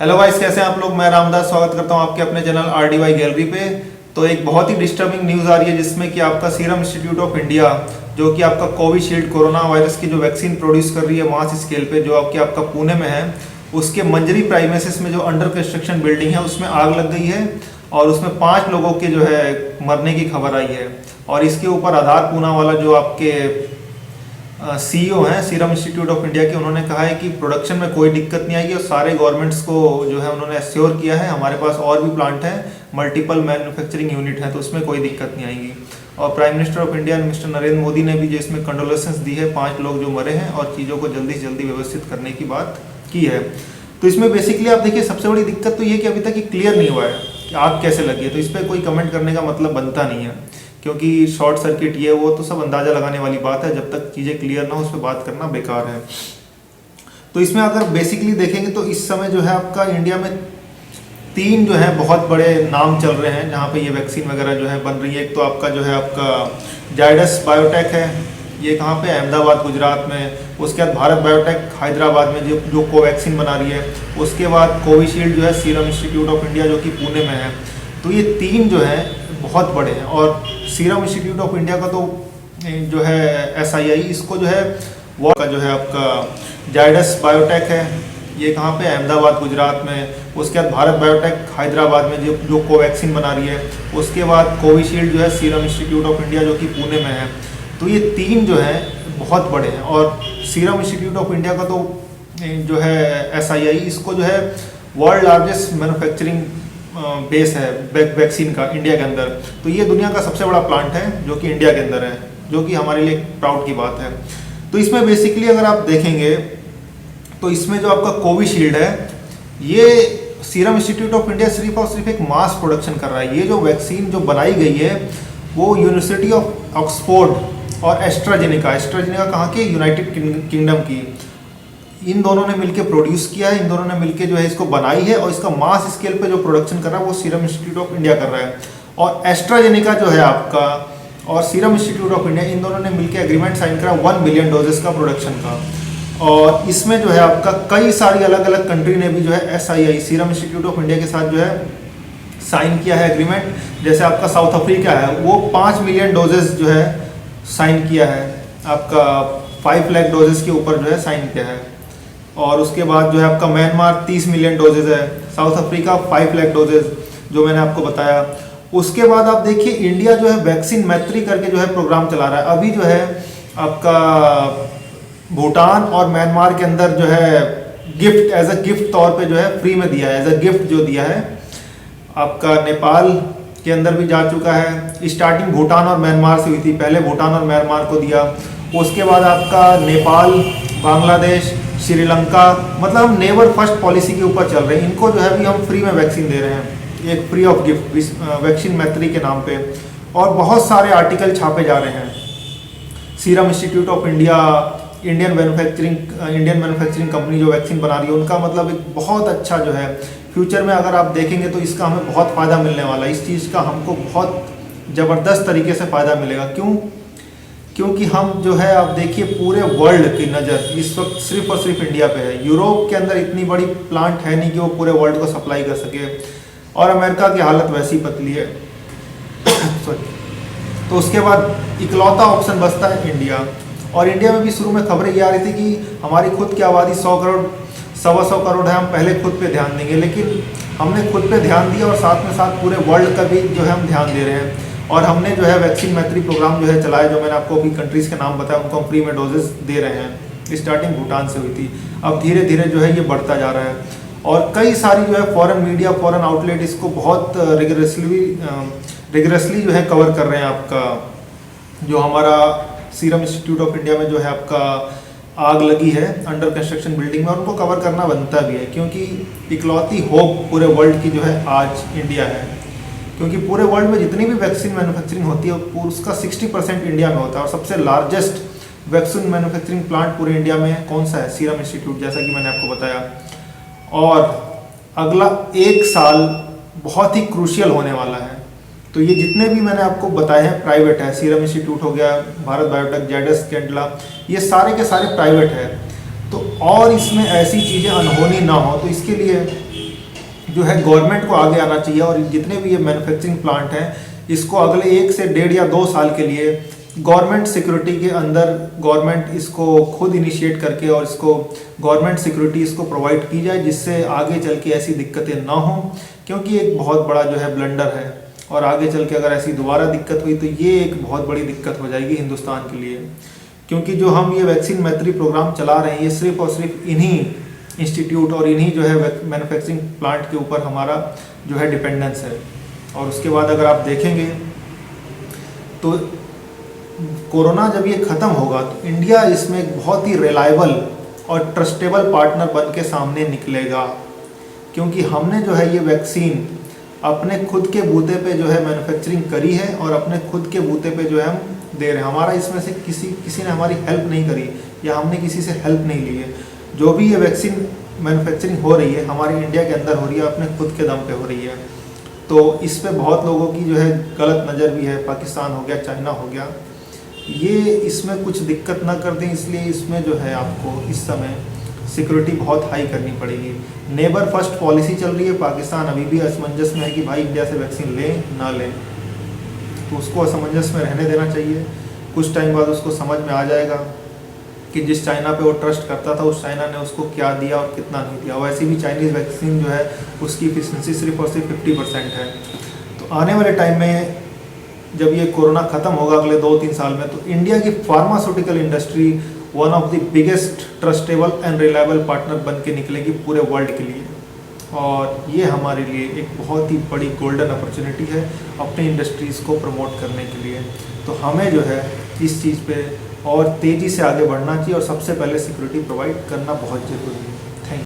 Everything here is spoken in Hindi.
हेलो गाइस, कैसे हैं आप लोग। मैं रामदास स्वागत करता हूं आपके अपने चैनल RDY गैलरी पे। तो एक बहुत ही डिस्टर्बिंग न्यूज़ आ रही है जिसमें कि आपका सीरम इंस्टीट्यूट ऑफ इंडिया जो कि आपका कोविशील्ड कोरोना वायरस की जो वैक्सीन प्रोड्यूस कर रही है मास स्केल पे, जो आपका पुणे में है, उसके मंजरी प्राइमेसिस में जो अंडर कंस्ट्रक्शन बिल्डिंग है उसमें आग लग गई है और उसमें 5 लोगों के जो है मरने की खबर आई है। और इसके ऊपर आधार पूना वाला जो आपके CEO हैं सीरम इंस्टीट्यूट ऑफ इंडिया के, उन्होंने कहा है कि प्रोडक्शन में कोई दिक्कत नहीं आएगी और सारे गवर्नमेंट्स को जो है उन्होंने एश्योर किया है, हमारे पास और भी प्लांट हैं, मल्टीपल मैन्युफैक्चरिंग यूनिट हैं, तो उसमें कोई दिक्कत नहीं आएगी। और prime minister of India mister Narendra Modi ने भी जो इसमें कंडोलेंसेस दी है 5 लोग जो मरे हैं और चीज़ों को जल्दी से जल्दी व्यवस्थित करने की बात की है। तो इसमें बेसिकली आप देखिए, सबसे बड़ी दिक्कत तो ये कि अभी तक ये क्लियर नहीं हुआ है कि आग कैसे लगी है। तो इस पर कोई कमेंट करने का मतलब बनता नहीं है, क्योंकि शॉर्ट सर्किट ये वो तो सब अंदाज़ा लगाने वाली बात है। जब तक चीज़ें क्लियर ना हो उस पर बात करना बेकार है। तो इसमें अगर बेसिकली देखेंगे तो इस समय जो है आपका इंडिया में 3 जो है बहुत बड़े नाम चल रहे हैं जहाँ पे ये वैक्सीन वगैरह जो है बन रही है। एक तो आपका जो है आपका जायडस बायोटेक है, ये कहाँ पे, अहमदाबाद गुजरात में। उसके बाद भारत बायोटेक हैदराबाद में जो कोवैक्सीन बना रही है। उसके बाद कोविशील्ड जो है सीरम इंस्टीट्यूट ऑफ इंडिया जो कि पुणे में है। तो ये 3 जो है बहुत बड़े हैं। और सीरम इंस्टीट्यूट ऑफ इंडिया का तो जो है SII, इसको जो है वो का जो है आपका जायडस बायोटेक है, ये कहाँ पे, अहमदाबाद गुजरात में। उसके बाद भारत बायोटेक हैदराबाद में जो कोवैक्सीन बना रही है। उसके बाद कोविशील्ड जो है सीरम इंस्टीट्यूट ऑफ इंडिया जो कि पुणे में है। तो ये 3 जो है बहुत बड़े हैं। और सीरम इंस्टीट्यूट ऑफ इंडिया का तो जो है SII, इसको जो है वर्ल्ड लार्जेस्ट मैन्युफैक्चरिंग बेस है वैक्सीन का इंडिया के अंदर। तो ये दुनिया का सबसे बड़ा प्लांट है जो कि इंडिया के अंदर है, जो कि हमारे लिए प्राउड की बात है। तो इसमें बेसिकली अगर आप देखेंगे तो इसमें जो आपका कोविशील्ड है, ये सीरम इंस्टीट्यूट ऑफ इंडिया सिर्फ और सिर्फ एक मास प्रोडक्शन कर रहा है। ये जो वैक्सीन जो बनाई गई है वो यूनिवर्सिटी ऑफ ऑक्सफोर्ड और एस्ट्राजेनेका कहाँ के, यूनाइटेड किंगडम की, इन दोनों ने मिलकर प्रोड्यूस किया है। इन दोनों ने मिलकर जो है इसको बनाई है और इसका मास स्केल पे जो प्रोडक्शन कर रहा है वो सीरम इंस्टीट्यूट ऑफ इंडिया कर रहा है। और एस्ट्राजेनेका जो है आपका और सीरम इंस्टीट्यूट ऑफ इंडिया, इन दोनों ने मिलकर एग्रीमेंट साइन करा 1 बिलियन डोजेस का प्रोडक्शन का। और इसमें जो है आपका कई सारी अलग अलग कंट्री ने भी जो है SII serum institute of India के साथ जो है साइन किया है एग्रीमेंट। जैसे आपका साउथ अफ्रीका है, वो 5 मिलियन डोजेस जो है साइन किया है, आपका 5 लाख डोजेस के ऊपर जो है साइन किया है। और उसके बाद जो है आपका म्यांमार 30 मिलियन डोजेज है, साउथ अफ्रीका 5 लाख डोजेज जो मैंने आपको बताया। उसके बाद आप देखिए इंडिया जो है वैक्सीन मैत्री करके जो है प्रोग्राम चला रहा है। अभी जो है आपका भूटान और म्यांमार के अंदर जो है गिफ्ट, एज अ गिफ्ट तौर पे जो है फ्री में दिया है, एज अ गिफ्ट जो दिया है। आपका नेपाल के अंदर भी जा चुका है। स्टार्टिंग भूटान और म्यांमार से हुई थी, पहले भूटान और म्यांमार को दिया। उसके बाद आपका नेपाल, बांग्लादेश, श्रीलंका, मतलब हम नेवर फर्स्ट पॉलिसी के ऊपर चल रहे हैं। इनको जो है भी हम फ्री में वैक्सीन दे रहे हैं, एक फ्री ऑफ गिफ्ट वैक्सीन मैत्री के नाम पे। और बहुत सारे आर्टिकल छापे जा रहे हैं। Serum institute of India, Indian manufacturing company जो वैक्सीन बना रही है, उनका मतलब एक बहुत अच्छा जो है फ्यूचर में अगर आप देखेंगे तो इसका हमें बहुत फ़ायदा मिलने वाला है। इस चीज़ का हमको बहुत ज़बरदस्त तरीके से फ़ायदा मिलेगा। क्योंकि हम जो है आप देखिए पूरे वर्ल्ड की नज़र इस वक्त सिर्फ और सिर्फ इंडिया पे है। यूरोप के अंदर इतनी बड़ी प्लांट है नहीं कि वो पूरे वर्ल्ड को सप्लाई कर सके, और अमेरिका की हालत वैसी पतली है। तो उसके बाद इकलौता ऑप्शन बचता है इंडिया। और इंडिया में भी शुरू में खबरें ये आ रही थी कि हमारी खुद की आबादी 100 करोड़ 125 करोड़ है, हम पहले खुद पे ध्यान देंगे। लेकिन हमने खुद पे ध्यान दिया और साथ में साथ पूरे वर्ल्ड का भी जो है हम ध्यान दे रहे हैं। और हमने जो है वैक्सीन मैत्री प्रोग्राम जो है चलाया, जो मैंने आपको अभी कंट्रीज़ के नाम बताया, उनको हम फ्री में डोजेस दे रहे हैं। स्टार्टिंग भूटान से हुई थी, अब धीरे धीरे जो है ये बढ़ता जा रहा है। और कई सारी जो है फॉरेन मीडिया, फॉरेन आउटलेट इसको बहुत रिगरसली जो है कवर कर रहे हैं। आपका जो हमारा सीरम इंस्टीट्यूट ऑफ इंडिया में जो है आपका आग लगी है अंडर कंस्ट्रक्शन बिल्डिंग में, उनको कवर करना बनता भी है, क्योंकि इकलौती होप पूरे वर्ल्ड की जो है आज इंडिया है। क्योंकि पूरे वर्ल्ड में जितनी भी वैक्सीन मैन्युफैक्चरिंग होती है उसका 60% इंडिया में होता है। और सबसे लार्जेस्ट वैक्सीन मैन्युफैक्चरिंग प्लांट पूरे इंडिया में कौन सा है, सीरम इंस्टीट्यूट, जैसा कि मैंने आपको बताया। और अगला 1 साल बहुत ही क्रूशियल होने वाला है। तो ये जितने भी मैंने आपको बताए हैं प्राइवेट है, सीरम इंस्टीट्यूट हो गया, भारत बायोटेक, जायडस कैडिला, ये सारे के सारे प्राइवेट है। तो और इसमें ऐसी चीज़ें अनहोनी ना हो, तो इसके लिए जो है गवर्नमेंट को आगे आना चाहिए और जितने भी ये मैन्युफैक्चरिंग प्लांट हैं इसको अगले 1 से 1.5 या 2 साल के लिए गवर्नमेंट सिक्योरिटी के अंदर गवर्नमेंट इसको खुद इनिशिएट करके और इसको गवर्नमेंट सिक्योरिटी इसको प्रोवाइड की जाए, जिससे आगे चल के ऐसी दिक्कतें ना हो, क्योंकि एक बहुत बड़ा जो है ब्लंडर है और आगे चल के अगर ऐसी दोबारा दिक्कत हुई तो ये एक बहुत बड़ी दिक्कत हो जाएगी हिंदुस्तान के लिए। क्योंकि जो हम ये वैक्सीन मैत्री प्रोग्राम चला रहे हैं ये सिर्फ और सिर्फ इन्हीं इंस्टीट्यूट और इन्हीं जो है मैन्युफैक्चरिंग प्लांट के ऊपर हमारा जो है डिपेंडेंस है। और उसके बाद अगर आप देखेंगे तो कोरोना जब ये ख़त्म होगा तो इंडिया इसमें एक बहुत ही रिलायबल और ट्रस्टेबल पार्टनर बन के सामने निकलेगा, क्योंकि हमने जो है ये वैक्सीन अपने खुद के बूते पे जो है मैन्युफैक्चरिंग करी है और अपने खुद के बूते पे जो है हम दे रहे हैं। हमारा इसमें से किसी ने हमारी हेल्प नहीं करी या हमने किसी से हेल्प नहीं ली है। जो भी ये वैक्सीन मैन्युफैक्चरिंग हो रही है हमारी इंडिया के अंदर हो रही है, अपने खुद के दम पे हो रही है। तो इस पे बहुत लोगों की जो है गलत नज़र भी है, पाकिस्तान हो गया, चाइना हो गया, ये इसमें कुछ दिक्कत ना कर दें, इसलिए इसमें जो है आपको इस समय सिक्योरिटी बहुत हाई करनी पड़ेगी। नेबर फर्स्ट पॉलिसी चल रही है, पाकिस्तान अभी भी असमंजस में है कि भाई इंडिया से वैक्सीन लें ना लें, तो उसको असमंजस में रहने देना चाहिए। कुछ टाइम बाद उसको समझ में आ जाएगा कि जिस चाइना पे वो ट्रस्ट करता था उस चाइना ने उसको क्या दिया और कितना नहीं दिया। वैसे भी चाइनीज़ वैक्सीन जो है उसकी एफिशिएंसी सिर्फ और सिर्फ 50% है। तो आने वाले टाइम में जब ये कोरोना ख़त्म होगा अगले 2-3 साल में, तो इंडिया की pharmaceutical industry one of the biggest trustable and reliable partner बन के निकलेगी पूरे वर्ल्ड के लिए। और ये हमारे लिए एक बहुत ही बड़ी गोल्डन अपॉर्चुनिटी है अपनी इंडस्ट्रीज़ को प्रमोट करने के लिए। तो हमें जो है इस चीज़ पे और तेज़ी से आगे बढ़ना चाहिए और सबसे पहले सिक्योरिटी प्रोवाइड करना बहुत ज़रूरी है।